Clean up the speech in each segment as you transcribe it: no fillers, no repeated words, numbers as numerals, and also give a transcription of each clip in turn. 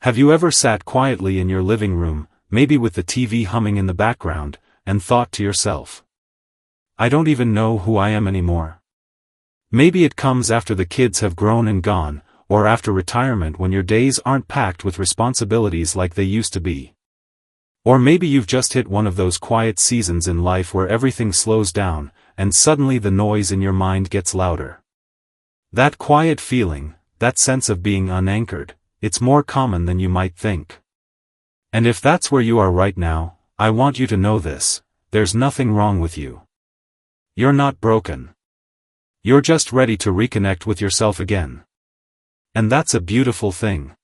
Have you ever sat quietly in your living room, maybe with the TV humming in the background, and thought to yourself, I don't even know who I am anymore? Maybe it comes after the kids have grown and gone, or after retirement when your days aren't packed with responsibilities like they used to be. Or maybe you've just hit one of those quiet seasons in life where everything slows down, and suddenly the noise in your mind gets louder. That quiet feeling, that sense of being unanchored, it's more common than you might think. And if that's where you are right now, I want you to know this: there's nothing wrong with you. You're not broken. You're just ready to reconnect with yourself again. And that's a beautiful thing.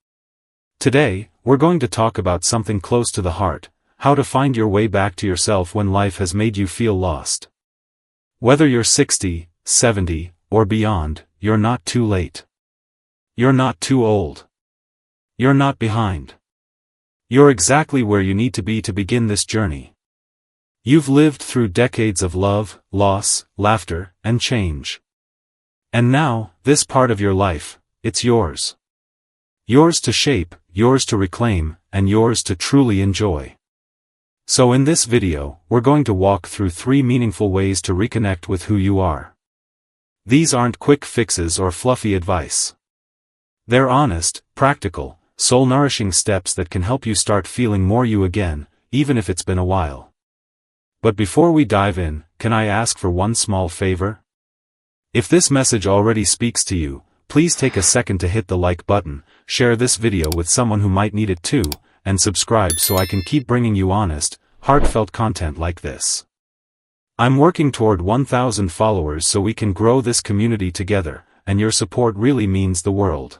Today, we're going to talk about something close to the heart: how to find your way back to yourself when life has made you feel lost. Whether you're 60, 70, or beyond, you're not too late. You're not too old. You're not behind. You're exactly where you need to be to begin this journey. You've lived through decades of love, loss, laughter, and change. And now, this part of your life, it's yours. Yours to shape, yours to reclaim, and yours to truly enjoy. So in this video, we're going to walk through 3 meaningful ways to reconnect with who you are. These aren't quick fixes or fluffy advice. They're honest, practical, soul-nourishing steps that can help you start feeling more you again, even if it's been a while. But before we dive in, can I ask for one small favor? If this message already speaks to you, please take a second to hit the like button, share this video with someone who might need it too, and subscribe so I can keep bringing you honest, heartfelt content like this. I'm working toward 1,000 followers so we can grow this community together, and your support really means the world.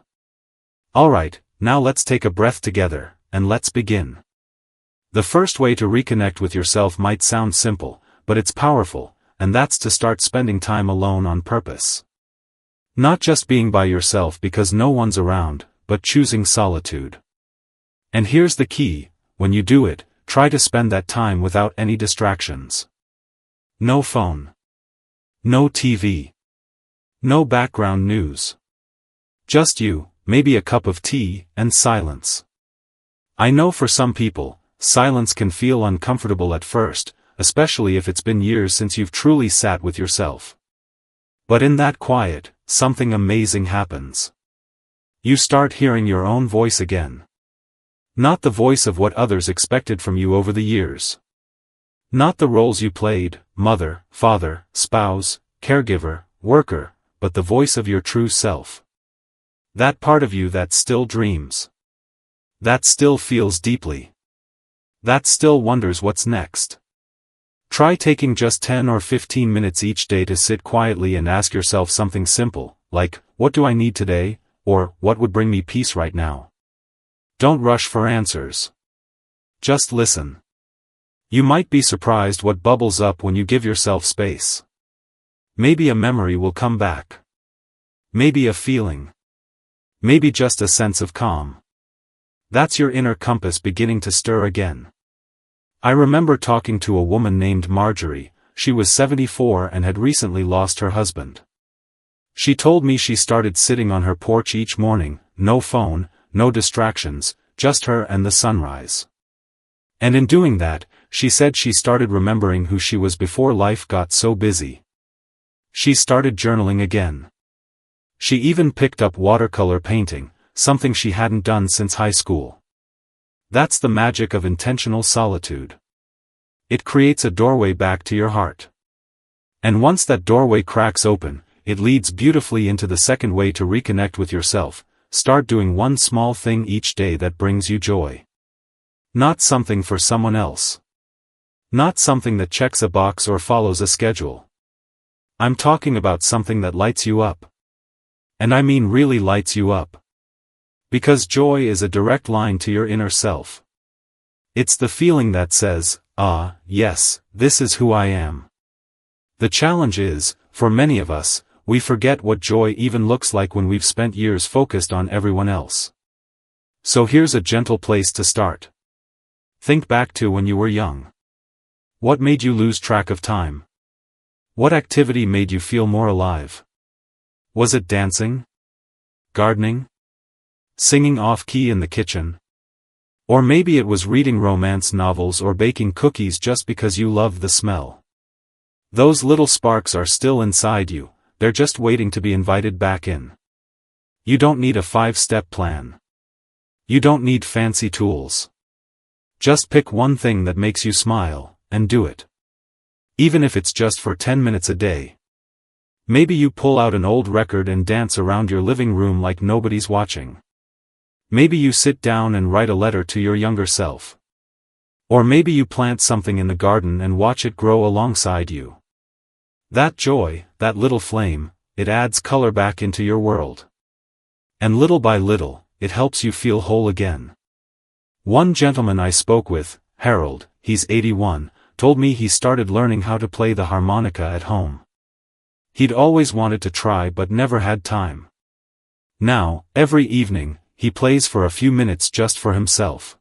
Alright, now let's take a breath together, and let's begin. The first way to reconnect with yourself might sound simple, but it's powerful, and that's to start spending time alone on purpose. Not just being by yourself because no one's around, but choosing solitude. And here's the key: when you do it, try to spend that time without any distractions. No phone. No TV. No background news. Just you, maybe a cup of tea, and silence. I know for some people, silence can feel uncomfortable at first, especially if it's been years since you've truly sat with yourself. But in that quiet, something amazing happens. You start hearing your own voice again. Not the voice of what others expected from you over the years. Not the roles you played, mother, father, spouse, caregiver, worker, but the voice of your true self. That part of you that still dreams. That still feels deeply. That still wonders what's next. Try taking just 10 or 15 minutes each day to sit quietly and ask yourself something simple, like, what do I need today, or what would bring me peace right now? Don't rush for answers. Just listen. You might be surprised what bubbles up when you give yourself space. Maybe a memory will come back. Maybe a feeling. Maybe just a sense of calm. That's your inner compass beginning to stir again. I remember talking to a woman named Marjorie. She was 74 and had recently lost her husband. She told me she started sitting on her porch each morning, no phone, no distractions, just her and the sunrise. And in doing that, she said she started remembering who she was before life got so busy. She started journaling again. She even picked up watercolor painting, something she hadn't done since high school. That's the magic of intentional solitude. It creates a doorway back to your heart. And once that doorway cracks open, it leads beautifully into the second way to reconnect with yourself: start doing one small thing each day that brings you joy. Not something for someone else. Not something that checks a box or follows a schedule. I'm talking about something that lights you up. And I mean really lights you up. Because joy is a direct line to your inner self. It's the feeling that says, ah, yes, this is who I am. The challenge is, for many of us, we forget what joy even looks like when we've spent years focused on everyone else. So here's a gentle place to start. Think back to when you were young. What made you lose track of time? What activity made you feel more alive? Was it dancing? Gardening? Singing off-key in the kitchen? Or maybe it was reading romance novels or baking cookies just because you loved the smell. Those little sparks are still inside you, they're just waiting to be invited back in. You don't need a 5-step plan. You don't need fancy tools. Just pick one thing that makes you smile, and do it. Even if it's just for 10 minutes a day. Maybe you pull out an old record and dance around your living room like nobody's watching. Maybe you sit down and write a letter to your younger self. Or maybe you plant something in the garden and watch it grow alongside you. That joy, that little flame, it adds color back into your world. And little by little, it helps you feel whole again. One gentleman I spoke with, Harold, he's 81, told me he started learning how to play the harmonica at home. He'd always wanted to try but never had time. Now, every evening, he plays for a few minutes just for himself.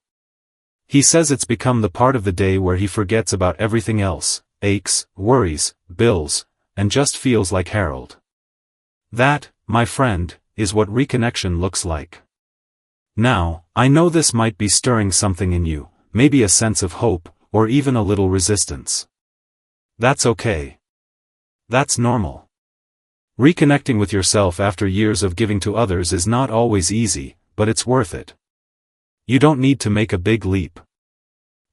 He says it's become the part of the day where he forgets about everything else, aches, worries, bills, and just feels like Harold. That, my friend, is what reconnection looks like. Now, I know this might be stirring something in you, maybe a sense of hope, or even a little resistance. That's okay. That's normal. Reconnecting with yourself after years of giving to others is not always easy, but it's worth it. You don't need to make a big leap.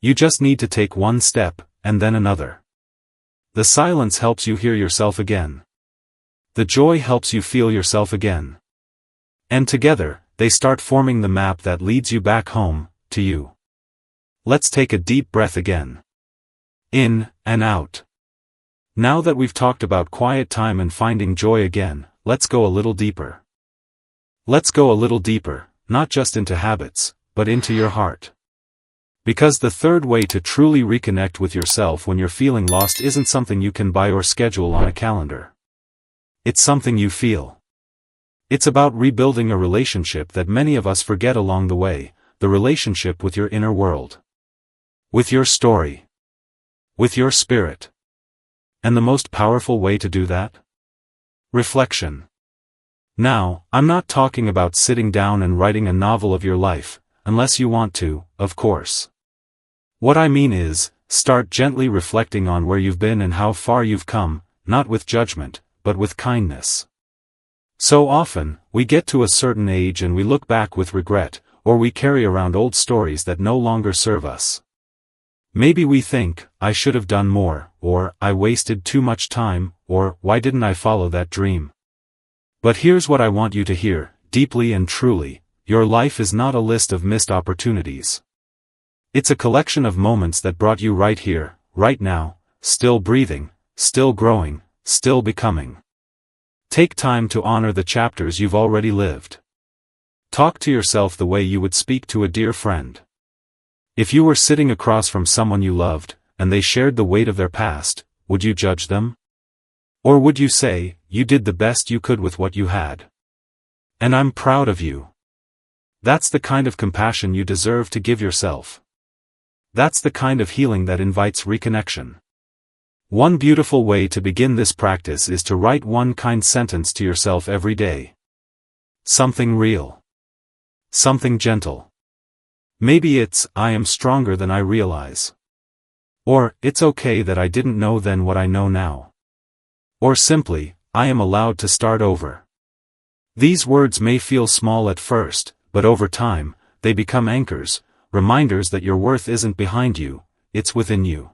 You just need to take one step, and then another. The silence helps you hear yourself again. The joy helps you feel yourself again. And together, they start forming the map that leads you back home, to you. Let's take a deep breath again. In, and out. Now that we've talked about quiet time and finding joy again, let's go a little deeper. Let's go a little deeper, not just into habits, but into your heart. Because the third way to truly reconnect with yourself when you're feeling lost isn't something you can buy or schedule on a calendar. It's something you feel. It's about rebuilding a relationship that many of us forget along the way, the relationship with your inner world. With your story. With your spirit. And the most powerful way to do that? Reflection. Now, I'm not talking about sitting down and writing a novel of your life, unless you want to, of course. What I mean is, start gently reflecting on where you've been and how far you've come, not with judgment, but with kindness. So often, we get to a certain age and we look back with regret, or we carry around old stories that no longer serve us. Maybe we think, I should have done more, or, I wasted too much time, or, why didn't I follow that dream? But here's what I want you to hear, deeply and truly, your life is not a list of missed opportunities. It's a collection of moments that brought you right here, right now, still breathing, still growing, still becoming. Take time to honor the chapters you've already lived. Talk to yourself the way you would speak to a dear friend. If you were sitting across from someone you loved, and they shared the weight of their past, would you judge them? Or would you say, you did the best you could with what you had? And I'm proud of you. That's the kind of compassion you deserve to give yourself. That's the kind of healing that invites reconnection. One beautiful way to begin this practice is to write one kind sentence to yourself every day. Something real. Something gentle. Maybe it's, I am stronger than I realize. Or, it's okay that I didn't know then what I know now. Or simply, I am allowed to start over. These words may feel small at first, but over time, they become anchors, reminders that your worth isn't behind you, it's within you.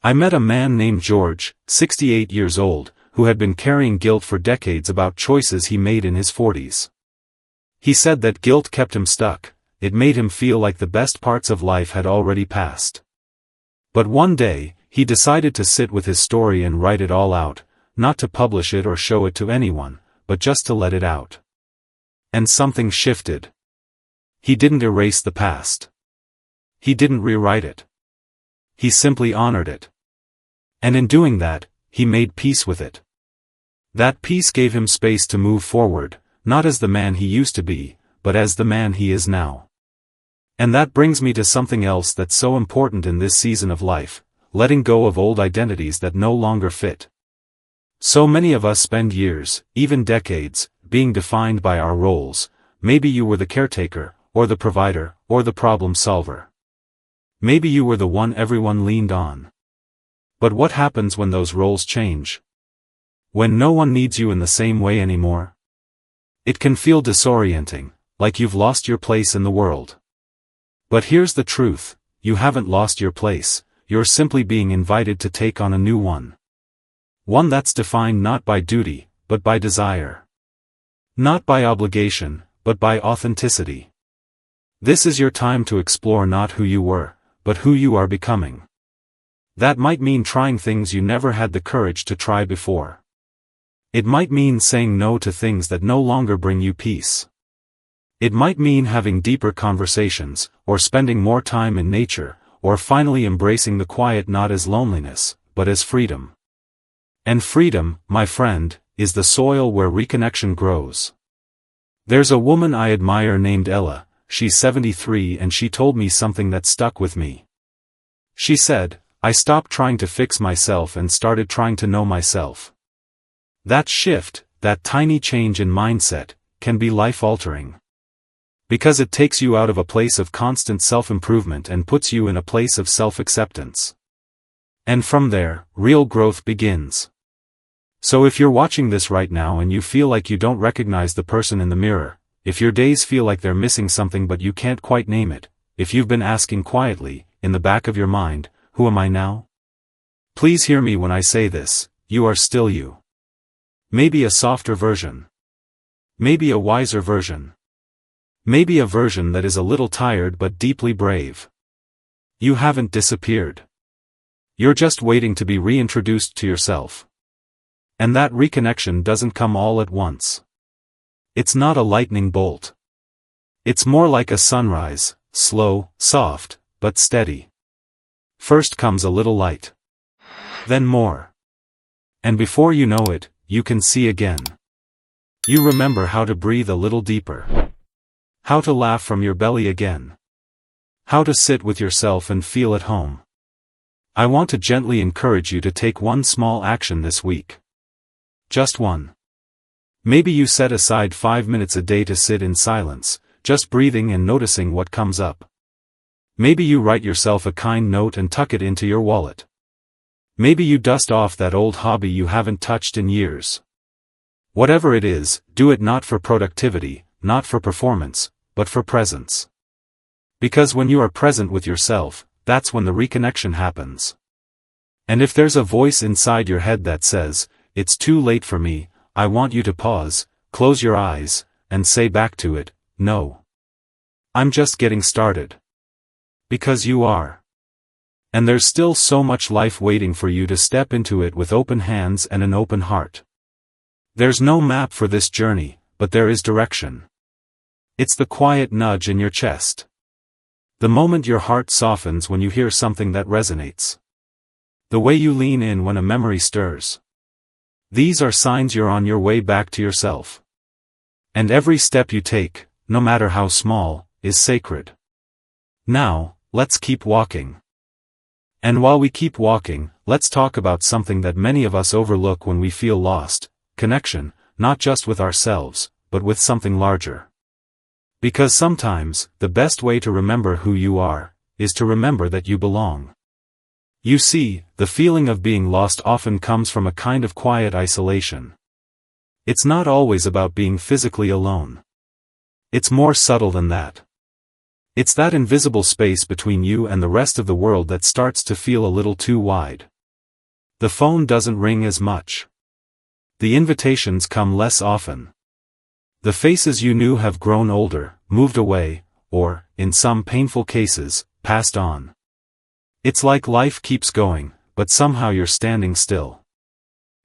I met a man named George, 68 years old, who had been carrying guilt for decades about choices he made in his 40s. He said that guilt kept him stuck, it made him feel like the best parts of life had already passed. But one day, he decided to sit with his story and write it all out, not to publish it or show it to anyone, but just to let it out. And something shifted. He didn't erase the past. He didn't rewrite it. He simply honored it. And in doing that, he made peace with it. That peace gave him space to move forward, not as the man he used to be, but as the man he is now. And that brings me to something else that's so important in this season of life, letting go of old identities that no longer fit. So many of us spend years, even decades, being defined by our roles. Maybe you were the caretaker, or the provider, or the problem solver. Maybe you were the one everyone leaned on. But what happens when those roles change? When no one needs you in the same way anymore? It can feel disorienting, like you've lost your place in the world. But here's the truth, you haven't lost your place, you're simply being invited to take on a new one. One that's defined not by duty, but by desire. Not by obligation, but by authenticity. This is your time to explore not who you were, but who you are becoming. That might mean trying things you never had the courage to try before. It might mean saying no to things that no longer bring you peace. It might mean having deeper conversations, or spending more time in nature, or finally embracing the quiet not as loneliness, but as freedom. And freedom, my friend, is the soil where reconnection grows. There's a woman I admire named Ella. She's 73 and she told me something that stuck with me. She said, "I stopped trying to fix myself and started trying to know myself." That shift, that tiny change in mindset, can be life-altering. Because it takes you out of a place of constant self-improvement and puts you in a place of self-acceptance. And from there, real growth begins. So if you're watching this right now and you feel like you don't recognize the person in the mirror, if your days feel like they're missing something but you can't quite name it, if you've been asking quietly, in the back of your mind, who am I now? Please hear me when I say this, you are still you. Maybe a softer version. Maybe a wiser version. Maybe a version that is a little tired but deeply brave. You haven't disappeared. You're just waiting to be reintroduced to yourself. And that reconnection doesn't come all at once. It's not a lightning bolt. It's more like a sunrise, slow, soft, but steady. First comes a little light. Then more. And before you know it, you can see again. You remember how to breathe a little deeper. How to laugh from your belly again. How to sit with yourself and feel at home. I want to gently encourage you to take one small action this week. Just one. Maybe you set aside 5 minutes a day to sit in silence, just breathing and noticing what comes up. Maybe you write yourself a kind note and tuck it into your wallet. Maybe you dust off that old hobby you haven't touched in years. Whatever it is, do it not for productivity, not for performance, but for presence. Because when you are present with yourself, that's when the reconnection happens. And if there's a voice inside your head that says, "It's too late for me," I want you to pause, close your eyes, and say back to it, "No. I'm just getting started." Because you are. And there's still so much life waiting for you to step into it with open hands and an open heart. There's no map for this journey, but there is direction. It's the quiet nudge in your chest. The moment your heart softens when you hear something that resonates. The way you lean in when a memory stirs. These are signs you're on your way back to yourself. And every step you take, no matter how small, is sacred. Now, let's keep walking. And while we keep walking, let's talk about something that many of us overlook when we feel lost: connection, not just with ourselves, but with something larger. Because sometimes, the best way to remember who you are, is to remember that you belong. You see, the feeling of being lost often comes from a kind of quiet isolation. It's not always about being physically alone. It's more subtle than that. It's that invisible space between you and the rest of the world that starts to feel a little too wide. The phone doesn't ring as much. The invitations come less often. The faces you knew have grown older, moved away, or, in some painful cases, passed on. It's like life keeps going, but somehow you're standing still.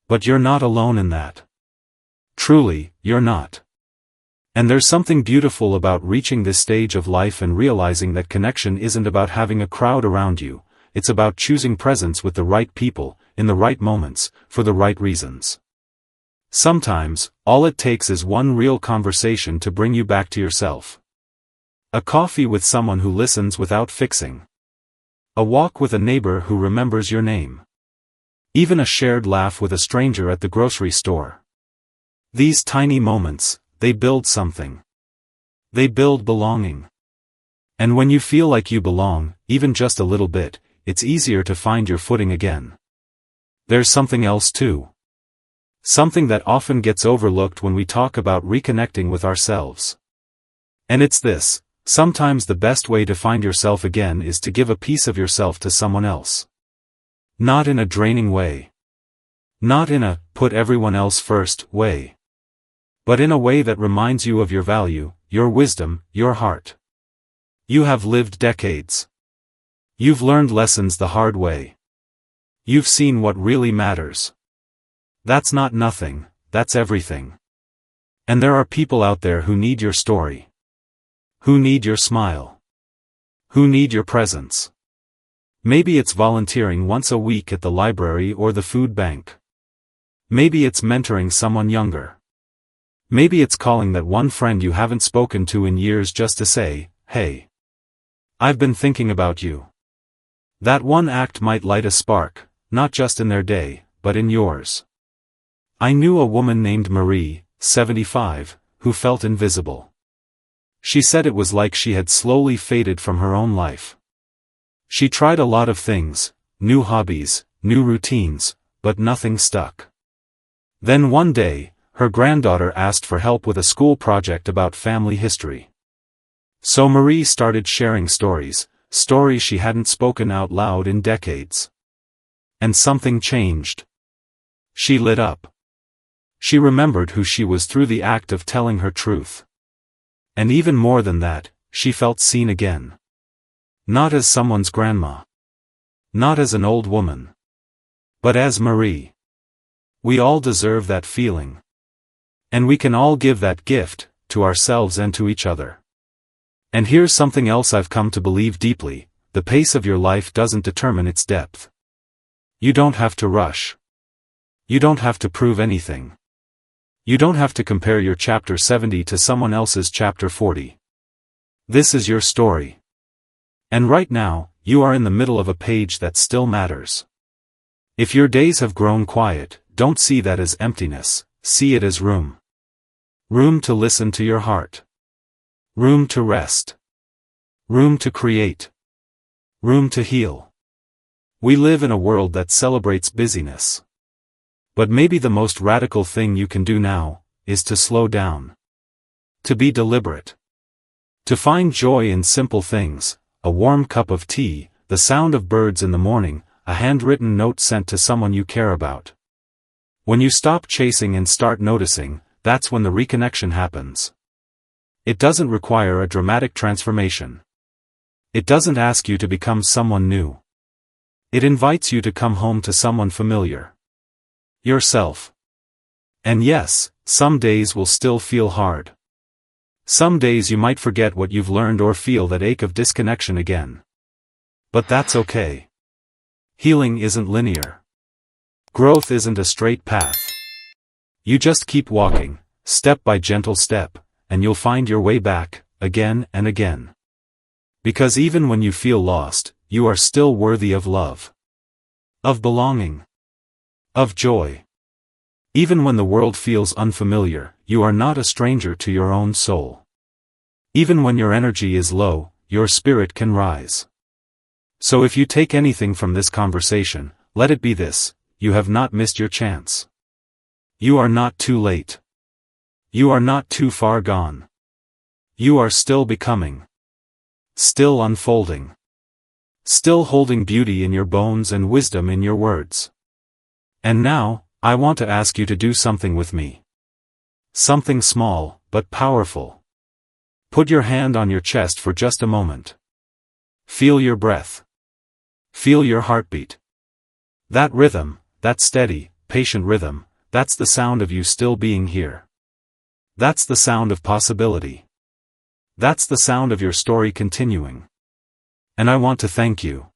But you're not alone in that. Truly, you're not. And there's something beautiful about reaching this stage of life and realizing that connection isn't about having a crowd around you, it's about choosing presence with the right people, in the right moments, for the right reasons. Sometimes, all it takes is one real conversation to bring you back to yourself. A coffee with someone who listens without fixing. A walk with a neighbor who remembers your name. Even a shared laugh with a stranger at the grocery store. These tiny moments, they build something. They build belonging. And when you feel like you belong, even just a little bit, it's easier to find your footing again. There's something else too. Something that often gets overlooked when we talk about reconnecting with ourselves. And it's this: sometimes the best way to find yourself again is to give a piece of yourself to someone else. Not in a draining way. Not in a put everyone else first way. But in a way that reminds you of your value, your wisdom, your heart. You have lived decades. You've learned lessons the hard way. You've seen what really matters. That's not nothing, that's everything. And there are people out there who need your story. Who need your smile. Who need your presence. Maybe it's volunteering once a week at the library or the food bank. Maybe it's mentoring someone younger. Maybe it's calling that one friend you haven't spoken to in years just to say, "Hey, I've been thinking about you." That one act might light a spark, not just in their day, but in yours. I knew a woman named Marie, 75, who felt invisible. She said it was like she had slowly faded from her own life. She tried a lot of things, new hobbies, new routines, but nothing stuck. Then one day, her granddaughter asked for help with a school project about family history. So Marie started sharing stories she hadn't spoken out loud in decades. And something changed. She lit up. She remembered who she was through the act of telling her truth. And even more than that, she felt seen again. Not as someone's grandma. Not as an old woman. But as Marie. We all deserve that feeling. And we can all give that gift, to ourselves and to each other. And here's something else I've come to believe deeply: the pace of your life doesn't determine its depth. You don't have to rush. You don't have to prove anything. You don't have to compare your chapter 70 to someone else's chapter 40. This is your story. And right now, you are in the middle of a page that still matters. If your days have grown quiet, don't see that as emptiness, see it as room. Room to listen to your heart. Room to rest. Room to create. Room to heal. We live in a world that celebrates busyness. But maybe the most radical thing you can do now is to slow down. To be deliberate. To find joy in simple things: a warm cup of tea, the sound of birds in the morning, a handwritten note sent to someone you care about. When you stop chasing and start noticing, that's when the reconnection happens. It doesn't require a dramatic transformation. It doesn't ask you to become someone new. It invites you to come home to someone familiar. Yourself. And yes, some days will still feel hard. Some days you might forget what you've learned or feel that ache of disconnection again. But that's okay. Healing isn't linear. Growth isn't a straight path. You just keep walking, step by gentle step, and you'll find your way back, again and again. Because even when you feel lost, you are still worthy of love. Of belonging. Of joy. Even when the world feels unfamiliar, you are not a stranger to your own soul. Even when your energy is low, your spirit can rise. So if you take anything from this conversation, let it be this: you have not missed your chance. You are not too late. You are not too far gone. You are still becoming. Still unfolding. Still holding beauty in your bones and wisdom in your words. And now, I want to ask you to do something with me. Something small, but powerful. Put your hand on your chest for just a moment. Feel your breath. Feel your heartbeat. That rhythm, that steady, patient rhythm, that's the sound of you still being here. That's the sound of possibility. That's the sound of your story continuing. And I want to thank you.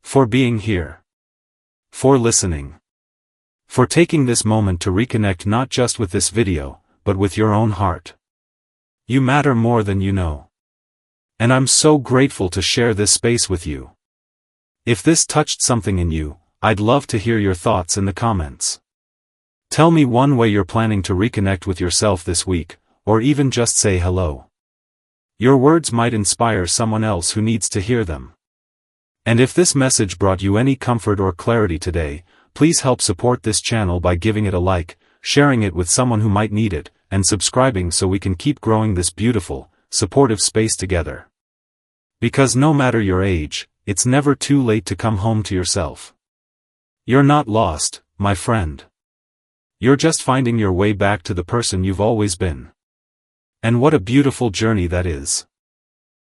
For being here. For listening. For taking this moment to reconnect not just with this video, but with your own heart. You matter more than you know. And I'm so grateful to share this space with you. If this touched something in you, I'd love to hear your thoughts in the comments. Tell me one way you're planning to reconnect with yourself this week, or even just say hello. Your words might inspire someone else who needs to hear them. And if this message brought you any comfort or clarity today, please help support this channel by giving it a like, sharing it with someone who might need it, and subscribing so we can keep growing this beautiful, supportive space together. Because no matter your age, it's never too late to come home to yourself. You're not lost, my friend. You're just finding your way back to the person you've always been. And what a beautiful journey that is.